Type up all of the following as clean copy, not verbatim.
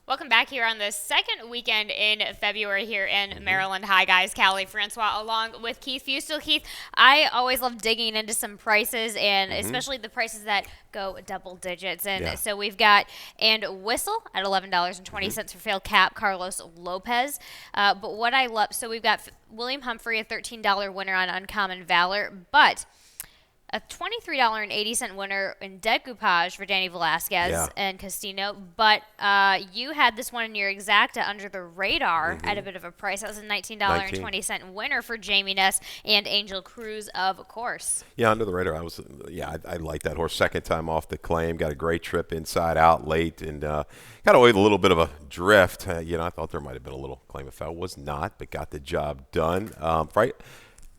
Welcome back here on the second weekend in February here in Maryland. Hi, guys. Callie Francois along with Keith Fustel. Keith, I always love digging into some prices, and especially the prices that go double digits. And Yeah. so we've got and Whistle at $11.20 for failed cap, Carlos Lopez. But what I love, so we've got William Humphrey, a $13 winner on Uncommon Valor, but a $23.80 winner in decoupage for Danny Velasquez Yeah. and Castino, but you had this one in your exacta under the radar at a bit of a price. That was a 19. $19.20 winner for Jamie Ness and Angel Cruz, of course. Yeah, under the radar. I like that horse. Second time off the claim. Got a great trip inside out late and got away with a little bit of a drift. I thought there might have been a little claim of foul. Was not, but got the job done.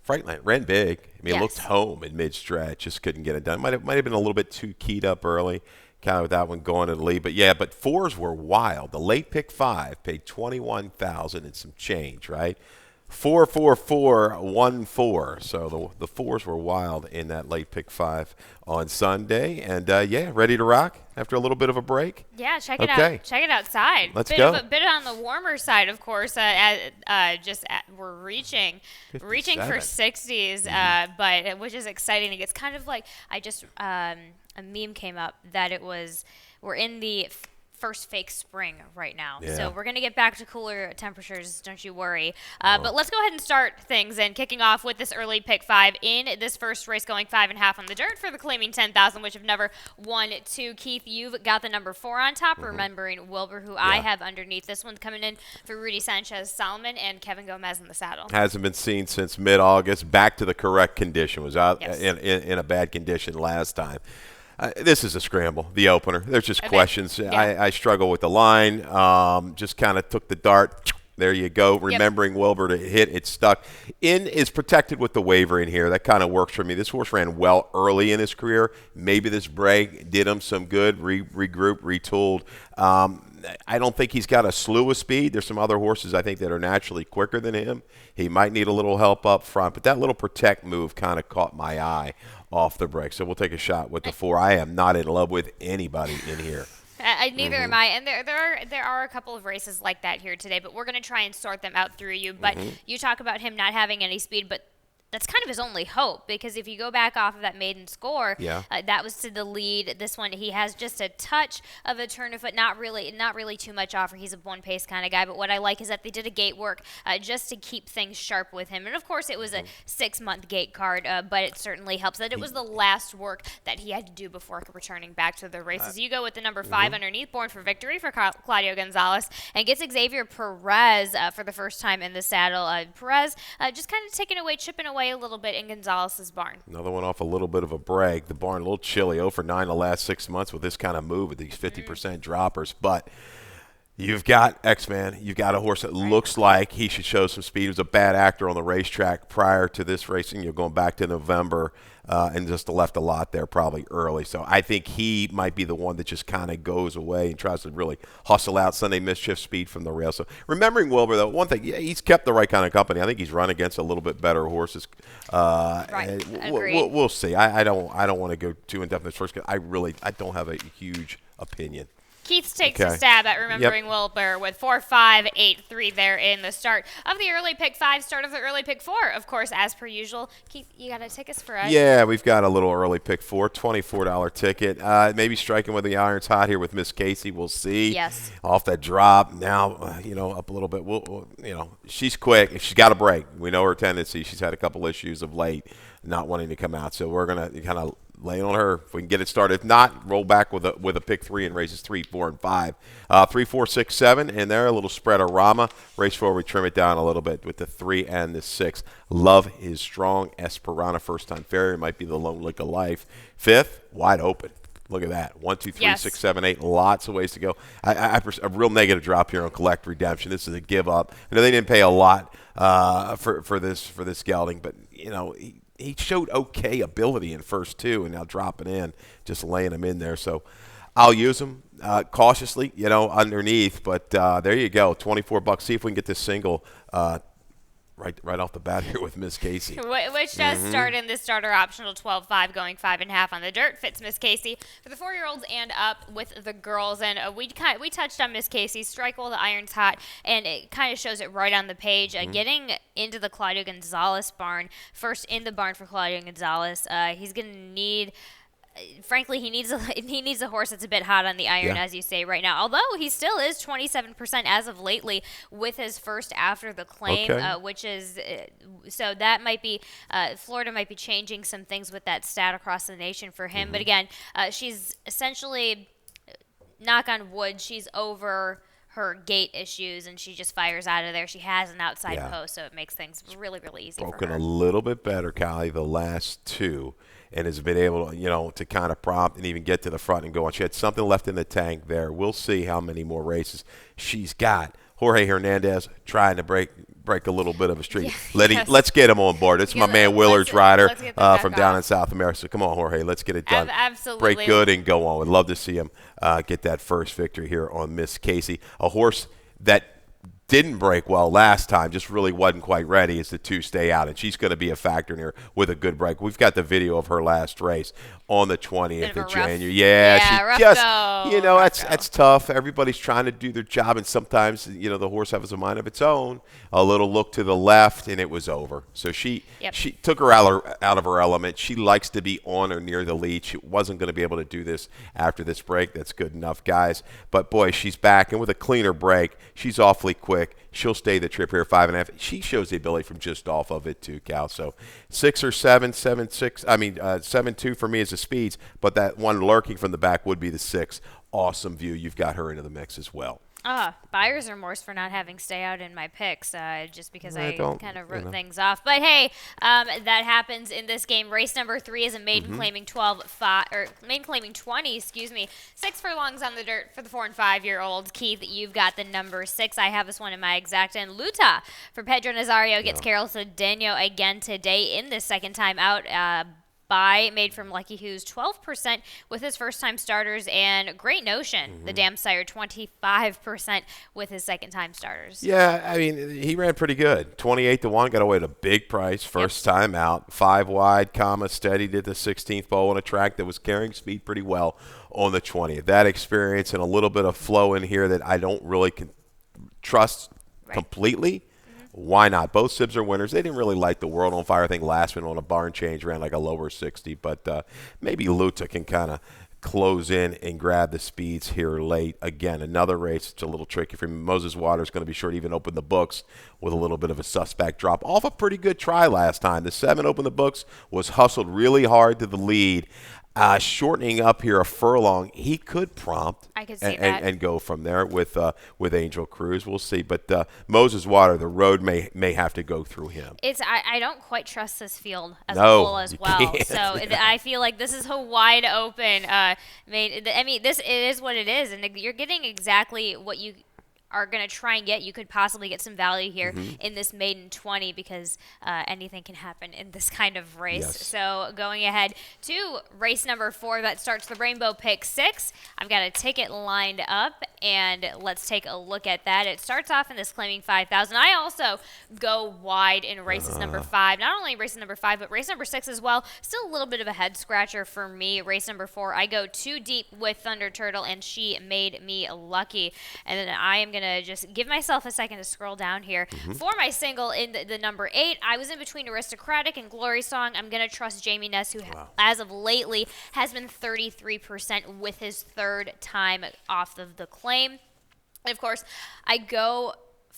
Frightline ran big. I mean, looked Yes. home in mid-stretch. Just couldn't get it done. Might have been a little bit too keyed up early. Kind of with that one going to the lead. But fours were wild. The late pick 5 paid 21,000 and some change, right? 4-4-4-1-4. So the fours were wild in that late pick 5 on Sunday. And ready to rock after a little bit of a break. Yeah, check it Okay. out. Check it outside. Let's bit go. Of a bit on the warmer side, of course. We're reaching for 57. 60s, but which is exciting. It's kind of like a meme came up that we're in the first fake spring right now. Yeah. So we're going to get back to cooler temperatures, don't you worry. But let's go ahead and start things and kicking off with this early pick 5 in this first race going 5.5 on the dirt for the claiming 10,000, which have never won two. Keith, you've got the number 4 on top, remembering Wilbur, who I have underneath. This one's coming in for Rudy Sanchez Solomon and Kevin Gomez in the saddle. Hasn't been seen since mid-August. Back to the correct condition. Was out Yes. in a bad condition last time. This is a scramble, the opener. There's just Okay. questions. Yeah. I struggle with the line. Just kind of took the dart. There you go. Remembering Wilbur to hit, it stuck. In is protected with the waiver in here. That kind of works for me. This horse ran well early in his career. Maybe this break did him some good. Regroup, retooled. I don't think he's got a slew of speed. There's some other horses I think that are naturally quicker than him. He might need a little help up front, but that little protect move kind of caught my eye off the break. So we'll take a shot with the 4. I am not in love with anybody in here. Neither am I, and there are a couple of races like that here today, but we're going to try and sort them out through you. But you talk about him not having any speed, but that's kind of his only hope, because if you go back off of that maiden score, Yeah. that was to the lead. This one, he has just a touch of a turn of foot, not really too much off. He's a one pace kind of guy. But what I like is that they did a gate work just to keep things sharp with him. And of course, it was a 6-month gate card, but it certainly helps that it was the last work that he had to do before returning back to the races. You go with the number 5 underneath, Born for Victory for Claudio Gonzalez, and gets Xavier Perez for the first time in the saddle. Perez just kind of chipping away a little bit in Gonzalez's barn. Another one off a little bit of a break. The barn a little chilly. 0 for 9 the last 6 months with this kind of move with these 50% droppers. But you've got X-Man. You've got a horse that looks like he should show some speed. He was a bad actor on the racetrack prior to this racing. You're going back to November and just left a lot there probably early. So I think he might be the one that just kind of goes away and tries to really hustle out Sunday mischief speed from the rail. So remembering Wilbur, though, one thing, he's kept the right kind of company. I think he's run against a little bit better horses. Right. Agreed. We'll see. I don't want to go too in depth in this first because I don't have a huge opinion. Keith takes Okay. a stab at remembering Wilbur with 4, 5, 8, 3 there in the start of the early pick 5, start of the early pick 4, of course, as per usual. Keith, you got to take us for a... Yeah, we've got a little early pick 4, $24 ticket. Maybe striking with the irons hot here with Miss Casey. We'll see. Yes. Off that drop now, up a little bit. She's quick. She's got a break. We know her tendency. She's had a couple issues of late, not wanting to come out. So we're gonna kind of lay on her if we can get it started. If not, roll back with a pick 3 and races 3, 4, and 5. 3, 4, 6, 7, and there a little spread-a-rama. Race 4, we trim it down a little bit with the 3 and the 6. Love is strong. Esperana, first-time failure, might be the lone lick of life. 5th, wide open. Look at that. 1, 2, 3, Yes. 6, 7, 8. Lots of ways to go. A real negative drop here on Collect Redemption. This is a give up. I know they didn't pay a lot for this gelding, but he showed okay ability in first 2, and now dropping in, just laying him in there. So I'll use him cautiously, underneath. But there you go, $24. See if we can get this single right off the bat here with Miss Casey. Which does start in the starter optional 12.5, going 5.5 on the dirt. Fits Miss Casey for the 4-year-olds and up with the girls. And we touched on Miss Casey. Strike while the iron's hot, and it kind of shows it right on the page. Getting into the Claudio Gonzalez barn, first in the barn for Claudio Gonzalez. He's going to need. Frankly, he needs a horse that's a bit hot on the iron, as you say right now. Although he still is 27% as of lately with his first after the claim, which is so that might be Florida might be changing some things with that stat across the nation for him. But again, she's essentially, knock on wood, she's over her gate issues, and she just fires out of there. She has an outside post, so it makes things really, really easy for her. Broken a little bit better, Callie, the last two, and has been able, to kind of prompt and even get to the front and go on. She had something left in the tank there. We'll see how many more races she's got. Jorge Hernandez trying to break a little bit of a streak. Let's get him on board. It's my man Willard's rider from down in South America. So come on, Jorge, let's get it done. Absolutely. Break good and go on. We'd love to see him get that first victory here on Miss Casey. A horse that didn't break well last time, just really wasn't quite ready, is the 2 Stay Out, and she's going to be a factor in here with a good break. We've got the video of her last race on the 20th of January. She just, that's tough. Everybody's trying to do their job, and sometimes, the horse has a mind of its own. A little look to the left, and it was over. So she took her out of her element. She likes to be on or near the lead. She wasn't going to be able to do this after this break. That's good enough, guys. But, boy, she's back, and with a cleaner break, she's awfully quick. She'll stay the trip here, 5.5. She shows the ability from just off of it too, Cal. So 6 or 7, 7.6. 7.2 for me is the speeds, but that one lurking from the back would be the 6. Awesome view. You've got her into the mix as well. Buyer's remorse for not having Stay Out in my picks, just because I kind of wrote things off. But hey, that happens in this game. Race number 3 is a maiden claiming 20. 6 furlongs on the dirt for the 4 and 5-year-olds. Keith, you've got the number 6. I have this one in my exact end. Luta for Pedro Nazario gets Carol Cedeno again today in the second time out. Buy made from Lucky Who's 12% with his first-time starters, and Great Notion, the Dam Sire, 25% with his second-time starters. Yeah, he ran pretty good. 28-1, got away at a big price, first time out. 5 wide, steady, did the 16th pole on a track that was carrying speed pretty well on the 20th. That experience and a little bit of flow in here that I don't really trust completely. Why not? Both Sibs are winners. They didn't really light the world on fire. I think last one on a barn change ran like a lower 60, but maybe Luta can kind of close in and grab the speeds here late. Again, another race. It's a little tricky for me. Moses Waters going to be sure to even open the books with a little bit of a suspect drop off a pretty good try last time. The 7 opened the books, was hustled really hard to the lead. Shortening up here a furlong, he could prompt and go from there with Angel Cruz. We'll see, but Moses Water, the road may have to go through him. I don't quite trust this field as a whole as well. So I feel like this is a wide open. This is what it is, and you're getting exactly what you are going to try and get. You could possibly get some value here in this maiden 20, because anything can happen in this kind of race. Yes. So going ahead to race number 4, that starts the Rainbow Pick 6. I've got a ticket lined up, and let's take a look at that. It starts off in this claiming 5,000. I also go wide in races number 5. Not only race number 5, but race number 6 as well. Still a little bit of a head scratcher for me. Race number 4, I go too deep with Thunder Turtle, and she made me lucky. And then I am going to just give myself a second to scroll down here. For my single in the number 8, I was in between Aristocratic and Glory Song. I'm going to trust Jamie Ness, who as of lately has been 33% with his third time off of the claim. And of course, I go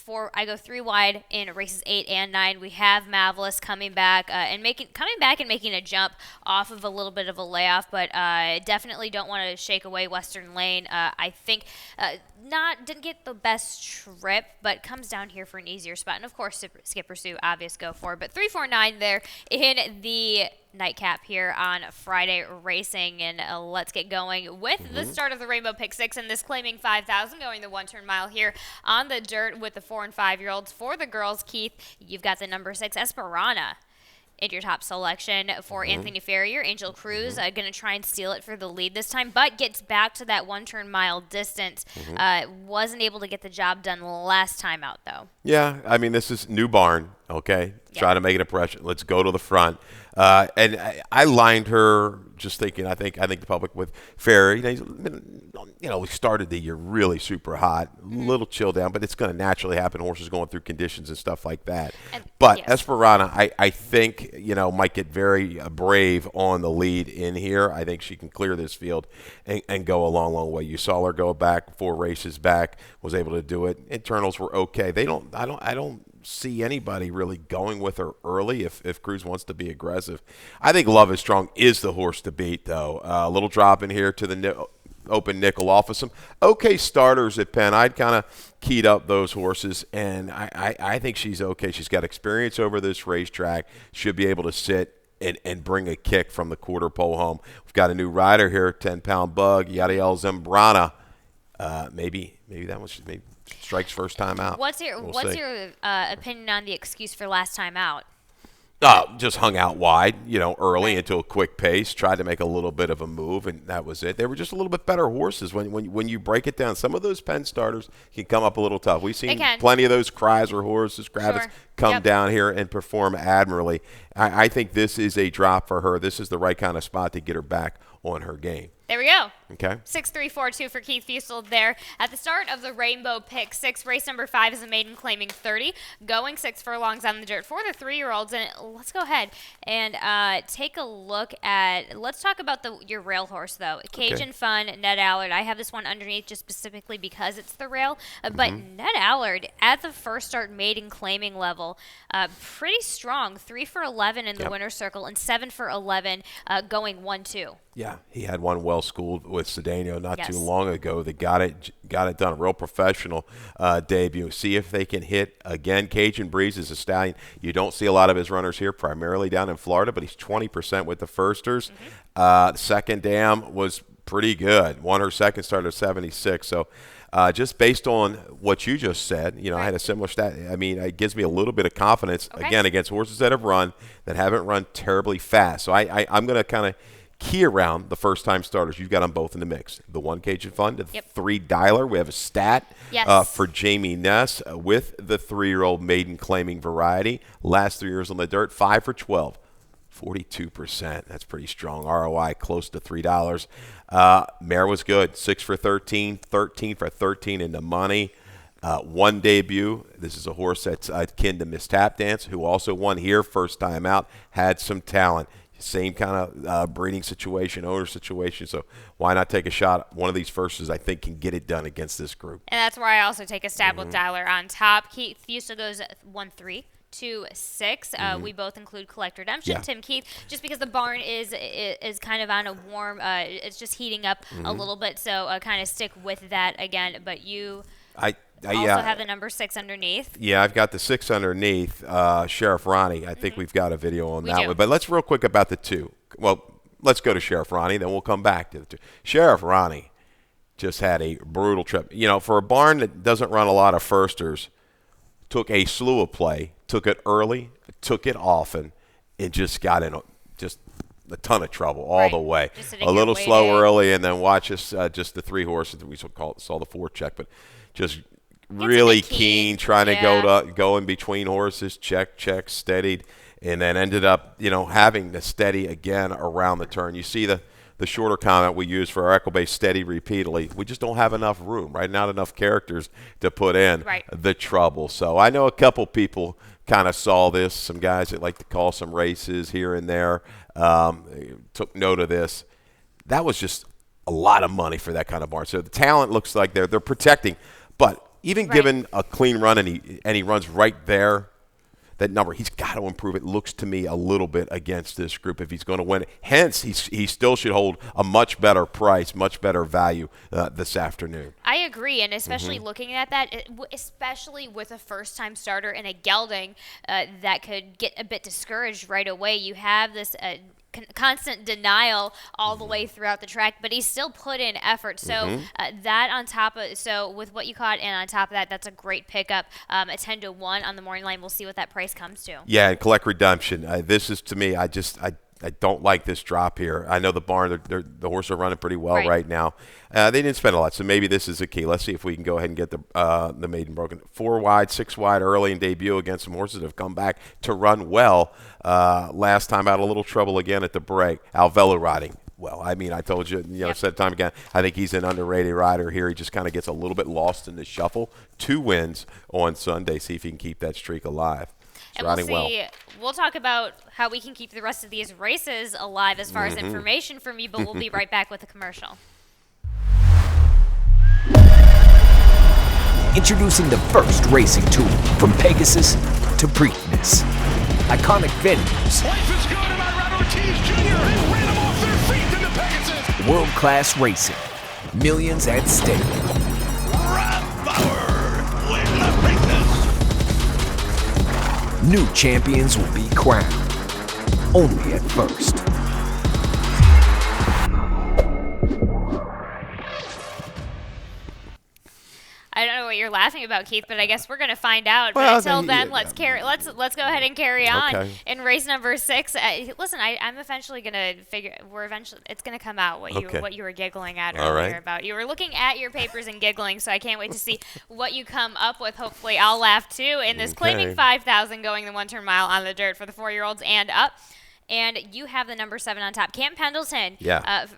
3 wide in races 8 and 9. We have Mavlis coming back and making a jump off of a little bit of a layoff, but definitely don't want to shake away Western Lane. I think didn't get the best trip, but comes down here for an easier spot. And of course, Skipper Sue, obvious go for it. But 349 there in the nightcap here on Friday racing, and let's get going with the start of the Rainbow Pick 6 and this claiming 5,000, going the 1-turn mile here on the dirt with the 4 and 5-year-olds. For the girls, Keith, you've got the number 6 Esperana. in your top selection for Anthony Farrier. Angel Cruz going to try and steal it for the lead this time, but gets back to that 1-turn mile distance. Wasn't able to get the job done last time out, though. Yeah, I mean, this is new barn, okay? Yeah. Try to make an impression. Let's go to the front. And I lined her just thinking, I think the public with Ferry, we started the year really super hot, a little chill down, but it's going to naturally happen. Horses going through conditions and stuff like that. But yes. Esperana, I think, might get very brave on the lead in here. I think she can clear this field and go a long, long way. You saw her go back 4 races back, was able to do it. Internals were okay. I don't see anybody really going with her early if Cruz wants to be aggressive. I think Love is Strong is the horse to beat, though. A little drop in here to the open nickel off of some okay starters at Penn. I'd kind of keyed up those horses, and I think she's okay. She's got experience over this racetrack. Should be able to sit and bring a kick from the quarter pole home. We've got a new rider here, 10-pound bug, Yadiel Zambrana. Maybe that one should maybe strikes first time out. What's your opinion on the excuse for last time out? Just hung out wide, early into a quick pace, tried to make a little bit of a move, and that was it. They were just a little bit better horses when you break it down. Some of those Penn starters can come up a little tough. We've seen plenty of those Kreiser horses, Kravitz, come down here and perform admirably. I think this is a drop for her. This is the right kind of spot to get her back on her game. There we go. Okay. 6-3-4-2 for Keith Fusel there. At the start of the Rainbow Pick 6, race number 5 is a maiden claiming 30, going 6 furlongs on the dirt for the 3-year-olds. And let's go ahead and take a look at. Let's talk about your rail horse though. Cajun Fun, Ned Allard. I have this one underneath just specifically because it's the rail. But Ned Allard at the first start maiden claiming level, pretty strong. 3 for 11 in the winner's circle and 7 for 11 going 1-2. Yeah, he had one well schooled with Cedeno not too long ago. They got it done. A real professional debut. See if they can hit again. Cajun Breeze is a stallion. You don't see a lot of his runners here, primarily down in Florida, but he's 20% with the firsters. Second dam was pretty good. Won her second start at 76. So just based on what you just said, I had a similar stat. I mean, it gives me a little bit of confidence, again, against horses that have run, that haven't run terribly fast. So I'm going to kind of key around the first-time starters. You've got them both in the mix. The 1 Cajun Fun, the 3 Dialer. We have a stat for Jamie Ness with the 3-year-old maiden claiming variety. Last 3 years on the dirt, 5 for 12. 42%. That's pretty strong. ROI close to $3. Mare was good. 6 for 13. 13 for 13 in the money. One debut. This is a horse that's akin to Miss Tap Dance, who also won here first time out. Had some talent. Same kind of breeding situation, owner situation. So why not take a shot? One of these firsts, I think, can get it done against this group. And that's where I also take a stab with Dialer on top. Keith Fusel goes 1-3. 2-6. We both include Collect Redemption. Tim Keith, just because the barn is kind of on a warm, it's just heating up a little bit, so kind of stick with that again. But you also have the number 6 underneath. Yeah, I've got the 6 underneath. Sheriff Ronnie. I think we've got a video on that one. But let's real quick about the 2. Well, let's go to Sheriff Ronnie, then we'll come back to the 2. Sheriff Ronnie just had a brutal trip. For a barn that doesn't run a lot of firsters, took a slew of play, took it early, took it often, and just got in just a ton of trouble all the way. A little slow early, and then watch us just the 3 horses that we saw the 4 check, but just really keen, trying to go in between horses, check, steadied, and then ended up, having to steady again around the turn. You see the shorter comment we use for our Equibase steady repeatedly. We just don't have enough room, right? Not enough characters to put in the trouble. So I know a couple people kind of saw this, some guys that like to call some races here and there, took note of this. That was just a lot of money for that kind of barn. So the talent looks like they're protecting, but even given a clean run and he runs right there, that number, he's got to improve. It looks to me a little bit against this group if he's going to win it. Hence, he still should hold a much better price, much better value this afternoon. I agree, and especially looking at that, especially with a first-time starter in a gelding that could get a bit discouraged right away. You have this constant denial all the way throughout the track, but he still put in effort. So that on top of with what you caught, and on top of that, that's a great pickup. A 10-1 on the morning line. We'll see what that price comes to. Yeah, and collect redemption. This is, to me, I don't like this drop here. I know the barn, the horses are running pretty well right now. They didn't spend a lot, so maybe this is a key. Let's see if we can go ahead and get the maiden broken. 4 wide, 6 wide early in debut against some horses that have come back to run well. Last time out, a little trouble again at the break. Alvelo riding well. I mean, I told you, said time again, I think he's an underrated rider here. He just kind of gets a little bit lost in the shuffle. 2 wins on Sunday. See if he can keep that streak alive. And we'll see. We'll talk about how we can keep the rest of these races alive as far as information from you, but we'll be right back with a commercial. Introducing the first racing tool from Pegasus to Preakness. Iconic venues. Life is good about Ron Ortiz Jr. and ran them off their feet in the Pegasus. World-class racing. Millions at stake. Rob Bauer win the Preakness. New champions will be crowned. Only at first. I don't know what you're laughing about, Keith, but I guess we're going to find out. But until then, let's go ahead and carry on in race number 6. Listen, I'm eventually going to figure. It's going to come out what you were giggling at earlier about. You were looking at your papers and giggling, so I can't wait to see what you come up with. Hopefully, I'll laugh too. In this claiming 5,000 going the 1-turn mile on the dirt for the 4-year-olds and up. And you have the number 7 on top. Camp Pendleton,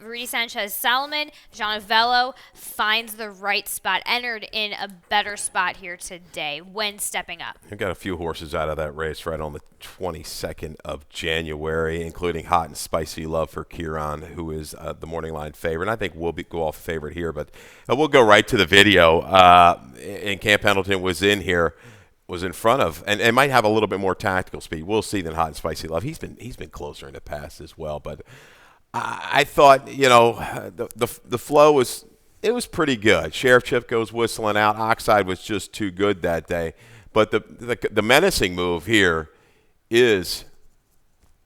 Rudy Sanchez Solomon, Jean Avello finds the right spot, entered in a better spot here today when stepping up. We've got a few horses out of that race right on the 22nd of January, including Hot and Spicy Love for Kieran, who is the morning line favorite. And I think we'll go off favorite here, but we'll go right to the video. And Camp Pendleton was in here. Was in front of and might have a little bit more tactical speed. We'll see than Hot and Spicy Love. He's been closer in the past as well. But I thought the flow was pretty good. Sheriff Chip goes whistling out. Oxide was just too good that day. But the menacing move here is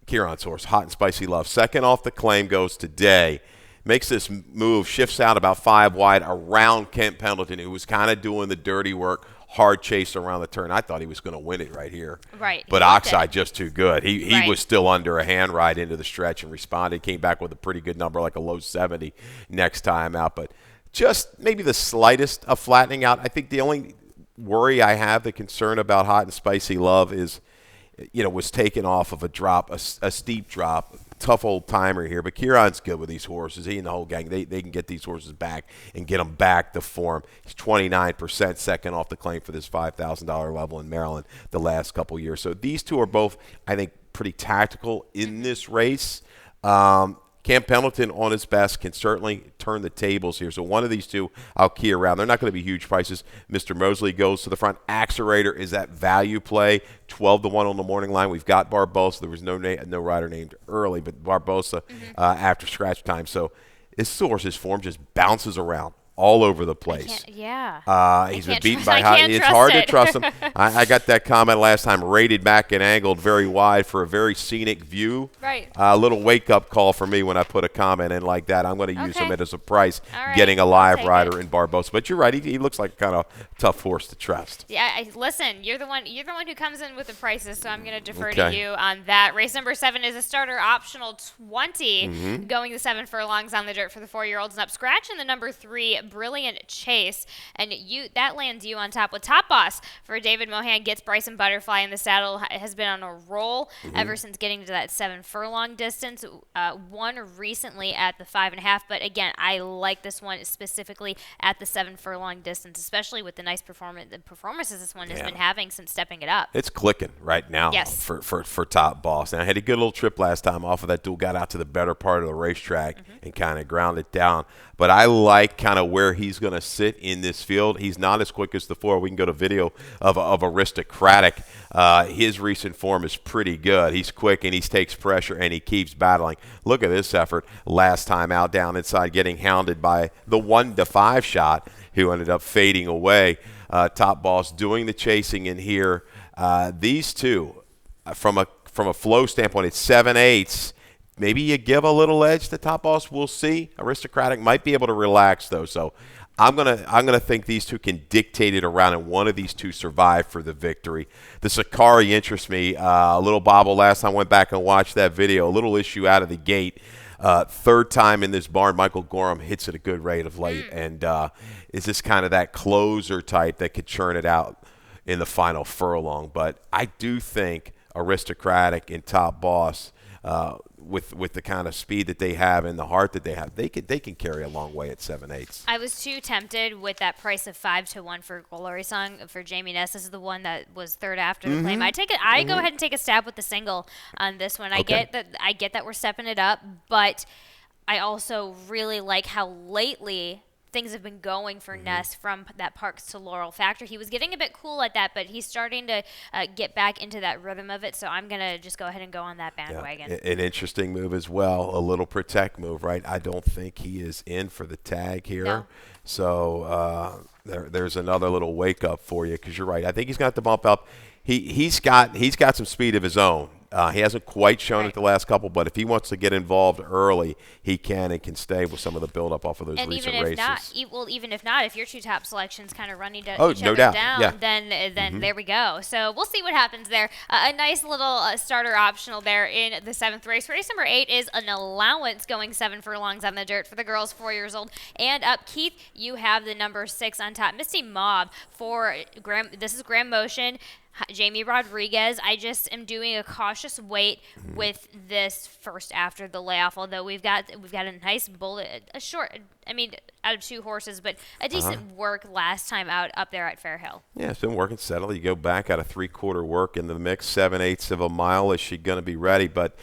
Kieran's horse, Hot and Spicy Love. Second off the claim goes today. Makes this move, shifts out about 5 wide around Kent Pendleton, who was kind of doing the dirty work. Hard chase around the turn. I thought he was going to win it right here. Right. But Oxide just too good. He was still under a hand ride into the stretch and responded. Came back with a pretty good number, like a low 70 next time out. But just maybe the slightest of flattening out. I think the only worry I have, the concern about Hot and Spicy Love is, was taken off of a drop, a steep drop. Tough old timer here, but Kieran's good with these horses. He and the whole gang, they can get these horses back and get them back to form. He's 29% second off the claim for this $5,000 level in Maryland the last couple years. So these two are both, I think, pretty tactical in this race. Camp Pendleton on his best can certainly turn the tables here. So one of these two I'll key around. They're not going to be huge prices. Mr. Mosley goes to the front. Accelerator is that value play. 12-1 on the morning line. We've got Barbosa. There was no rider named early, but Barbosa after scratch time. So this horse's form just bounces around all over the place. He's been beaten by high. It's hard to trust him. I got that comment last time, rated back and angled very wide for a very scenic view. Right. A little wake-up call for me when I put a comment in like that. I'm going to use him as a price, getting a live rider in Barbosa. But you're right. He looks like kind of tough horse to trust. Yeah, listen, you're the one who comes in with the prices, so I'm going to defer to you on that. Race number 7 is a starter optional 20, going the 7 furlongs on the dirt for the 4-year-olds and up. Scratching the number 3, Brilliant Chase, and that lands you on top with Top Boss for David Mohan. Gets Bryson Butterfly in the saddle. Has been on a roll ever since getting to that 7 furlong distance. Won recently at the 5.5, but again, I like this one specifically at the 7 furlong distance, especially with the nice performances this one has been having since stepping it up. It's clicking right now for Top Boss. Now, I had a good little trip last time off of that duel, got out to the better part of the racetrack and kind of ground it down. But I like kind of where he's going to sit in this field. He's not as quick as the 4. We can go to video of Aristocratic. His recent form is pretty good. He's quick and he takes pressure and he keeps battling. Look at this effort last time out down inside, getting hounded by the 1-5 shot, who ended up fading away. Top Boss doing the chasing in here. These two, from a flow standpoint, it's 7/8. maybe you give a little edge to Top Boss. We'll see. Aristocratic might be able to relax though. So I'm gonna think these two can dictate it around, and one of these two survive for the victory. The Sakari interests me. A little bobble last time I went back and watched that video. A little issue out of the gate. Third time in this barn, Michael Gorham hits at a good rate of late, and is this kind of that closer type that could churn it out in the final furlong. But I do think Aristocratic and Top Boss, with the kind of speed that they have and the heart that they have, they can carry a long way at 7/8. I was too tempted with that price of 5-1 for Glory Song for Jamie Ness. This is the one that was third after the claim. I go ahead and take a stab with the single on this one. I get that we're stepping it up, but I also really like how lately things have been going for Ness from that Parks to Laurel factor. He was getting a bit cool at that, but he's starting to get back into that rhythm of it. So I'm going to just go ahead and go on that bandwagon. Yeah, an interesting move as well, a little protect move, right? I don't think he is in for the tag here. No. So there's another little wake up for you, because you're right. I think he's got to bump up. He's got some speed of his own. He hasn't quite shown it the last couple, but if he wants to get involved early, he can and can stay with some of the build-up off of those recent races. Even if not, if your two top selections kind of running each no other doubt. down, then there we go. So we'll see what happens there. A nice little starter optional there in the 7th race. Race number 8 is an allowance going 7 furlongs on the dirt for the girls 4 years old and up. Keith, you have the number 6 on top. Misty Mob for Graham. This is Graham Motion. Jamie Rodriguez. I just am doing a cautious wait with this first after the layoff. Although we've got a nice bullet, a short. I mean, out of 2 horses, but a decent work last time out up there at Fairhill. Yeah, it's been working steadily. You go back out of 3/4 work in the mix, 7/8 of a mile. Is she going to be ready? But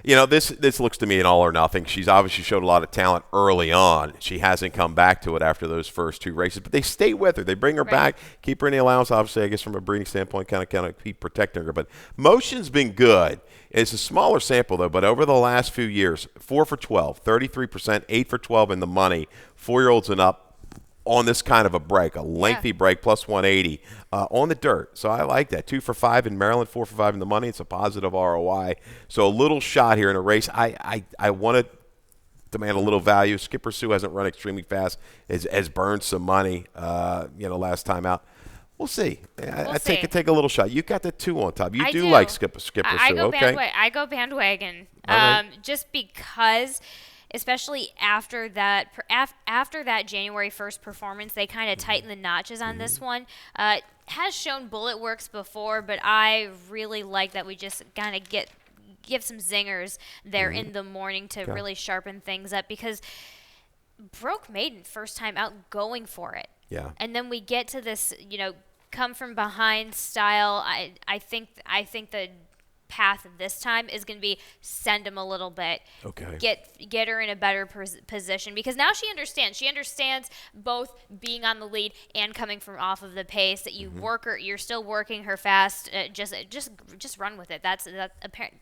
this looks to me an all or nothing. She's obviously showed a lot of talent early on. She hasn't come back to it after those first 2 races, but they stay with her. They bring her back, keep her in the allowance. Obviously, I guess from a breeding standpoint, kind of keep protecting her. But Motion's been good. It's a smaller sample, though, but over the last few years, 4 for 12, 33%, 8 for 12 in the money, 4-year-olds and up on this kind of a break, a lengthy break, plus 180 on the dirt. So I like that. 2 for 5 in Maryland, 4 for 5 in the money. It's a positive ROI. So a little shot here in a race. I want to demand a little value. Skipper Sue hasn't run extremely fast, has burned some money, last time out. We'll see. I take a little shot. You got the 2 on top. You do like Skipper Sue, okay? I go bandwagon. Right. Just because, especially after that January 1st performance, they kind of tighten the notches on this one. Has shown bullet works before, but I really like that we just kind of give some zingers there in the morning to really sharpen things up, because broke maiden first time out going for it. Yeah. And then we get to this, come from behind style. I think the path this time is going to be send him a little bit. Okay. Get her in a better position, because now she understands both being on the lead and coming from off of the pace, that you work her, you're still working her fast. Just run with it.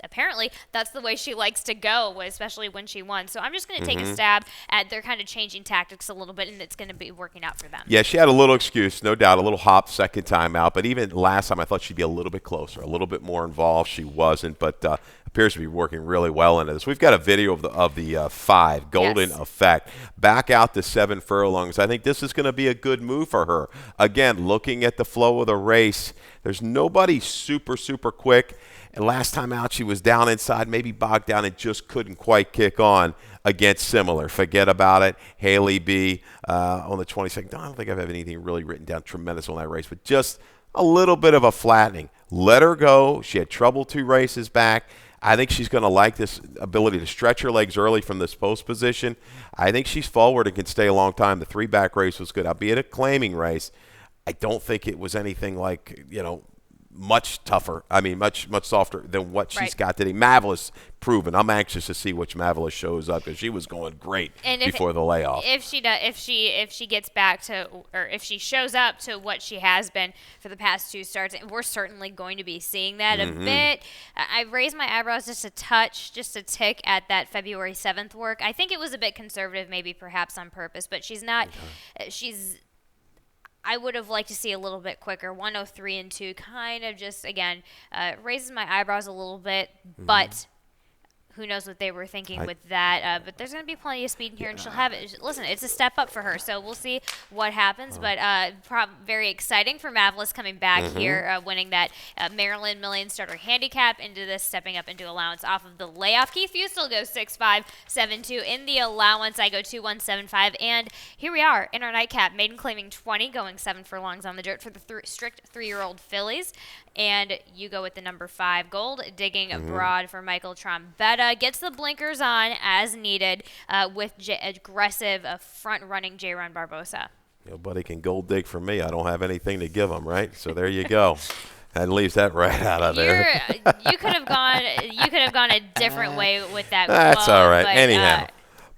Apparently that's the way she likes to go, especially when she won. So I'm just going to take a stab at they're kind of changing tactics a little bit, and it's going to be working out for them. Yeah, she had a little excuse, no doubt, a little hop second time out. But even last time, I thought she'd be a little bit closer, a little bit more involved. She wasn't, but appears to be working really well into this. We've got a video of the 5 Golden Effect back out to 7 furlongs. I think this is going to be a good move for her. Again, looking at the flow of the race, there's nobody super quick. And last time out, she was down inside, maybe bogged down, and just couldn't quite kick on against Similar. Forget about it. Haley B on the 22nd. I don't think I've had anything really written down tremendous on that race, but just a little bit of a flattening. Let her go. She had trouble 2 races back. I think she's going to like this ability to stretch her legs early from this post position. I think she's forward and can stay a long time. The 3-back race was good, albeit a claiming race. I don't think it was anything like, much tougher. I mean, much softer than what she's got today. Mavelis proven. I'm anxious to see which Mavelis shows up, because she was going great before the layoff. If she gets back to, or if she shows up to what she has been for the past 2 starts, we're certainly going to be seeing that a bit. I raised my eyebrows just a touch, just a tick at that February 7th work. I think it was a bit conservative, maybe perhaps on purpose, but she's not. I would have liked to see a little bit quicker. 103 and 2 kind of just, again, raises my eyebrows a little bit, but who knows what they were thinking with that. But there's going to be plenty of speed in here, and she'll have it. Listen, it's a step up for her, so we'll see what happens. But very exciting for Mavlis coming back here, winning that Maryland Million Starter Handicap into this, stepping up into allowance off of the layoff. Keith, you still go 6'5", 7'2". In the allowance, I go 2'1", 7'5". And here we are in our nightcap. Maiden claiming 20, going 7 furlongs on the dirt for the strict 3-year-old fillies. And you go with the number 5 gold, digging broad for Michael Trombetta. Gets the blinkers on as needed with aggressive front-running J-Ron Barbosa. Nobody can gold dig for me. I don't have anything to give them, right? So there you go. And leaves that right out of there. You could have gone. You could have gone a different way with that. That's quote, all right. But, Anyhow.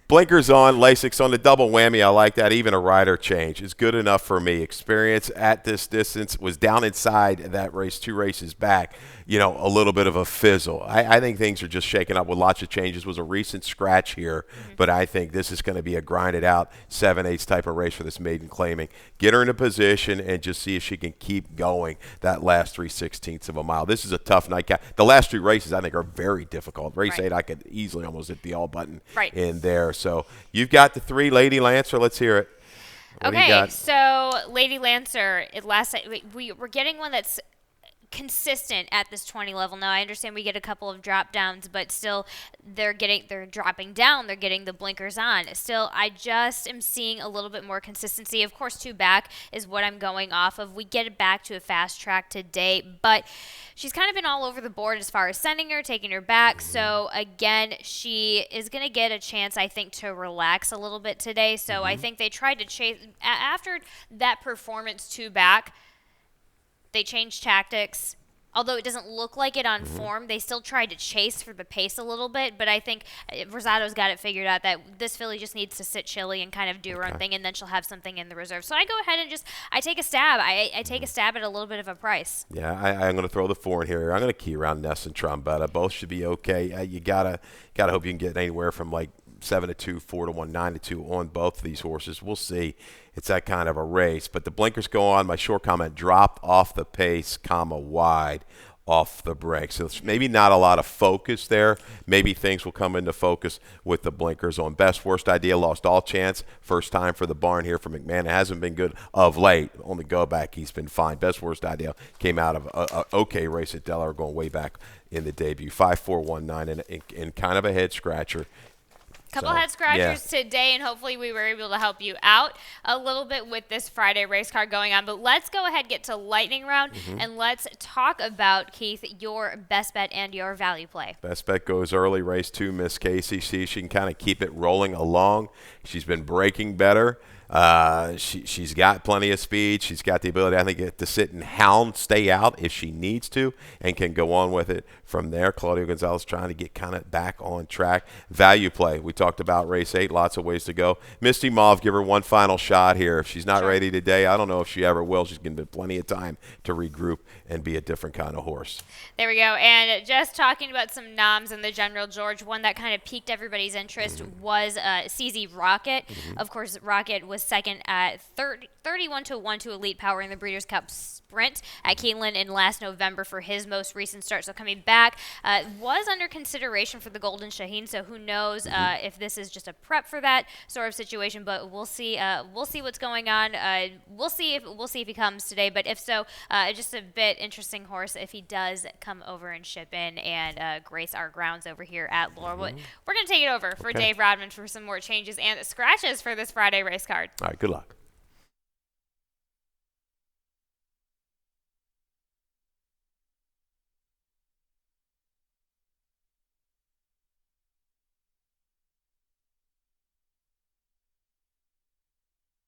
Blinkers on, Lasix on the double whammy. I like that. Even a rider change is good enough for me. Experience at this distance was down inside that race, 2 races back. A little bit of a fizzle. I think things are just shaking up with lots of changes. Was a recent scratch here, but I think this is going to be a grinded out 7/8 type of race for this maiden claiming. Get her in a position and just see if she can keep going that last 3/16 of a mile. This is a tough nightcap. The last 3 races I think are very difficult. Race 8, I could easily almost hit the all button in there. So you've got the 3, Lady Lancer. Let's hear it. Okay, so Lady Lancer, we're getting one that's consistent at this 20 level. Now I understand we get a couple of drop downs, but still they're dropping down, they're getting the blinkers on. Still, I just am seeing a little bit more consistency. Of course, 2 back is what I'm going off of. We get it back to a fast track today, but she's kind of been all over the board as far as sending her, taking her back. So again, she is going to get a chance, I think, to relax a little bit today. So I think they tried to chase after that performance 2 back. They changed tactics. Although it doesn't look like it on form, they still tried to chase for the pace a little bit. But I think Rosado's got it figured out that this filly just needs to sit chilly and kind of do her own thing, and then she'll have something in the reserve. So I go ahead and I take a stab. I take a stab at a little bit of a price. Yeah, I'm going to throw the 4 in here. I'm going to key around Ness and Trombetta. Both should be okay. You gotta hope you can get anywhere from like 7-2, 4-1, 9-2 on both of these horses. We'll see. It's that kind of a race. But the blinkers go on. My short comment, drop off the pace, wide off the break. So it's maybe not a lot of focus there. Maybe things will come into focus with the blinkers on. Best Worst Idea lost all chance. First time for the barn here for McMahon. It hasn't been good of late. On the go back, he's been fine. Best Worst Idea came out of a okay race at Delaware going way back in the debut. 5-4-1-9 and kind of a head scratcher. Couple head scratchers today, and hopefully we were able to help you out a little bit with this Friday race card going on. But let's go ahead and get to lightning round, and let's talk about, Keith, your best bet and your value play. Best bet goes early, race 2, Miss Casey. See if she can kind of keep it rolling along. She's been breaking better. She's got plenty of speed. She's got the ability, I think, to sit and hound, stay out if she needs to, and can go on with it from there. Claudio Gonzalez trying to get kind of back on track. Value play. We talked about race 8. Lots of ways to go. Misty Mauve, give her one final shot here. If she's not ready today, I don't know if she ever will. She's going to have plenty of time to regroup and be a different kind of horse. There we go. And just talking about some noms in the General George, one that kind of piqued everybody's interest was CZ Rocket. Of course, Rocket was second at 31-1 to Elite Power in the Breeders' Cup Sprint at Keeneland in last November for his most recent start. So coming back, was under consideration for the Golden Shaheen. So who knows if this is just a prep for that sort of situation. But we'll see. We'll see what's going on. We'll see if he comes today. But if so, just a bit interesting horse if he does come over and ship in and grace our grounds over here at Laurel. We're going to take it over for Dave Rodman for some more changes and scratches for this Friday race card. All right, good luck.